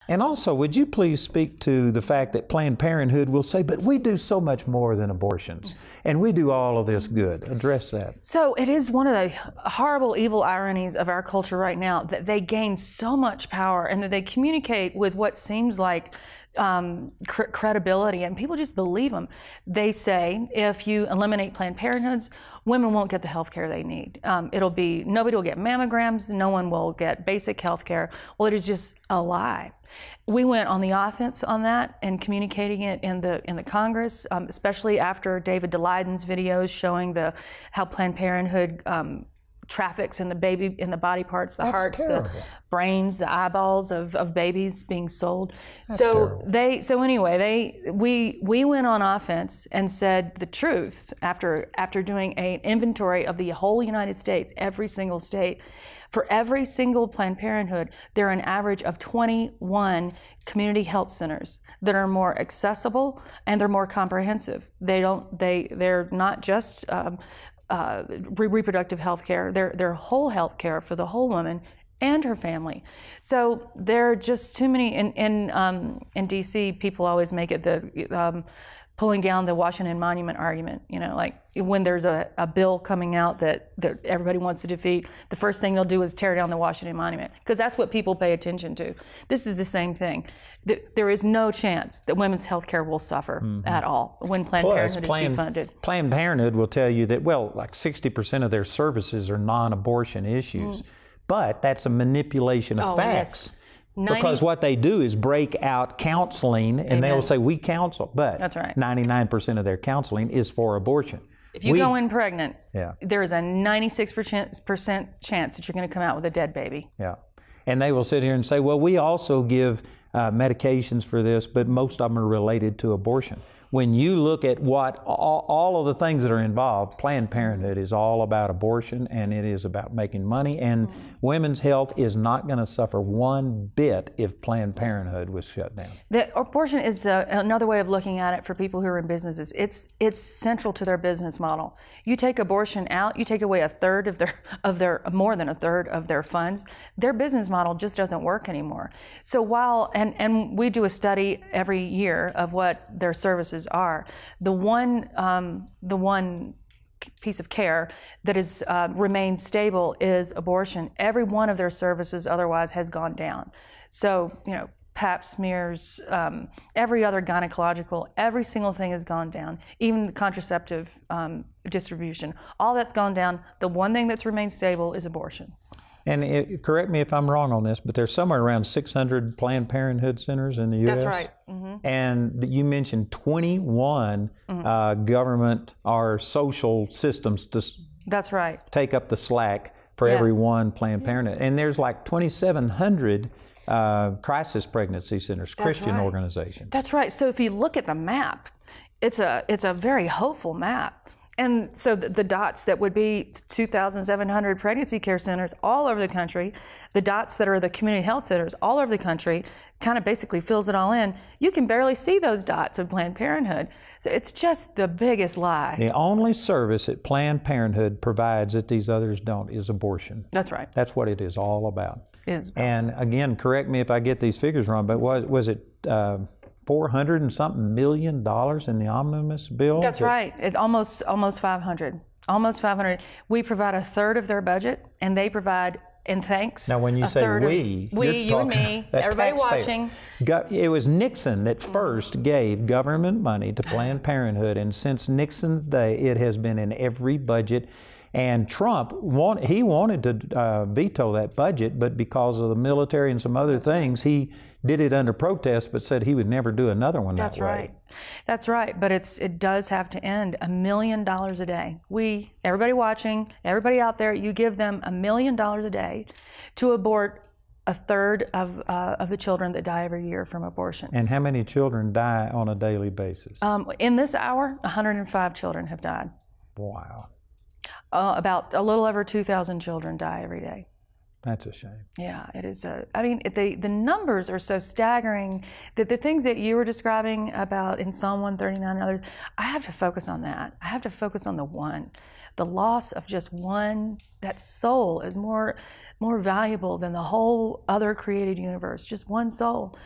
And also, would you please speak to the fact that Planned Parenthood will say, but we do so much more than abortions, and we do all of this good. Address that. So it is one of the horrible, evil ironies of our culture right now that they gain so much power and that they communicate with what seems like credibility, and people just believe them. They say if you eliminate Planned Parenthoods, women won't get the health care they need. Nobody will get mammograms, no one will get basic health care. Well, it is just a lie. We went on the offense on that and communicating it in the Congress, especially after David Daleiden's videos showing how Planned Parenthood traffics in the body parts, the hearts, terrible. the brains, the eyeballs of babies being sold. That's So terrible. we went on offense and said the truth after doing an inventory of the whole United States, every single state. For every single Planned Parenthood, there are an average of 21 community health centers that are more accessible and they're more comprehensive. They're not just reproductive health care, they're whole health care for the whole woman and her family. So there are just too many. In DC, people always make it the pulling down the Washington Monument argument. You know, like when there's a bill coming out that everybody wants to defeat, the first thing they'll do is tear down the Washington Monument, because that's what people pay attention to. This is the same thing. There is no chance that women's health care will suffer at all when Planned Parenthood is defunded. Planned Parenthood will tell you that, well, like 60% of their services are non-abortion issues. But that's a manipulation of facts. Yes. Because what they do is break out counseling, and they will say, we counsel, but that's right. 99% of their counseling is for abortion. If you go in pregnant, there is a 96% chance that you're going to come out with a dead baby. Yeah. And they will sit here and say, well, we also give medications for this, but most of them are related to abortion. When you look at what all of the things that are involved, Planned Parenthood is all about abortion, and it is about making money, and women's health is not going to suffer one bit if Planned Parenthood was shut down. The abortion is another way of looking at it for people who are in businesses. It's central to their business model. You take abortion out, you take away a third of their more than a third of their funds. Their business model just doesn't work anymore. So while and we do a study every year of what their services are. The one piece of care that has remained stable is abortion. Every one of their services otherwise has gone down. So, you know, Pap smears, every other gynecological, every single thing has gone down. Even the contraceptive distribution, all that's gone down. The one thing that's remained stable is abortion. And correct me if I'm wrong on this, but there's somewhere around 600 Planned Parenthood centers in the U.S. That's right. And you mentioned 21 government or social systems to That's right. take up the slack for every one Planned Parenthood. And there's like 2,700 crisis pregnancy centers, Christian organizations. That's right. So if you look at the map, it's a very hopeful map. And so the dots that would be 2,700 pregnancy care centers all over the country, the dots that are the community health centers all over the country, kind of basically fills it all in. You can barely see those dots of Planned Parenthood. So it's just the biggest lie. The only service that Planned Parenthood provides that these others don't is abortion. That's right. That's what it is all about. It is about. And again, correct me if I get these figures wrong, but was it $400 and something million in the omnibus bill? That's right. It's almost 500. Almost 500. We provide a third of their budget, and they provide, and thanks. Now, when you say we, you and me, everybody watching. It was Nixon that first gave government money to Planned Parenthood, and since Nixon's day, it has been in every budget. And Trump, he wanted to veto that budget, but because of the military and some other things, he did it under protest, but said he would never do another one that way. That's right. That's right. But it does have to end. $1 million a day. Everybody watching, everybody out there, you give them $1 million a day to abort a third of the children that die every year from abortion. And how many children die on a daily basis? In this hour, 105 children have died. Wow. About a little over 2,000 children die every day. That's a shame. Yeah, it is. I mean, the numbers are so staggering that the things that you were describing about in Psalm 139 and others, I have to focus on that. I have to focus on the one. The loss of just one, that soul is more valuable than the whole other created universe, just one soul.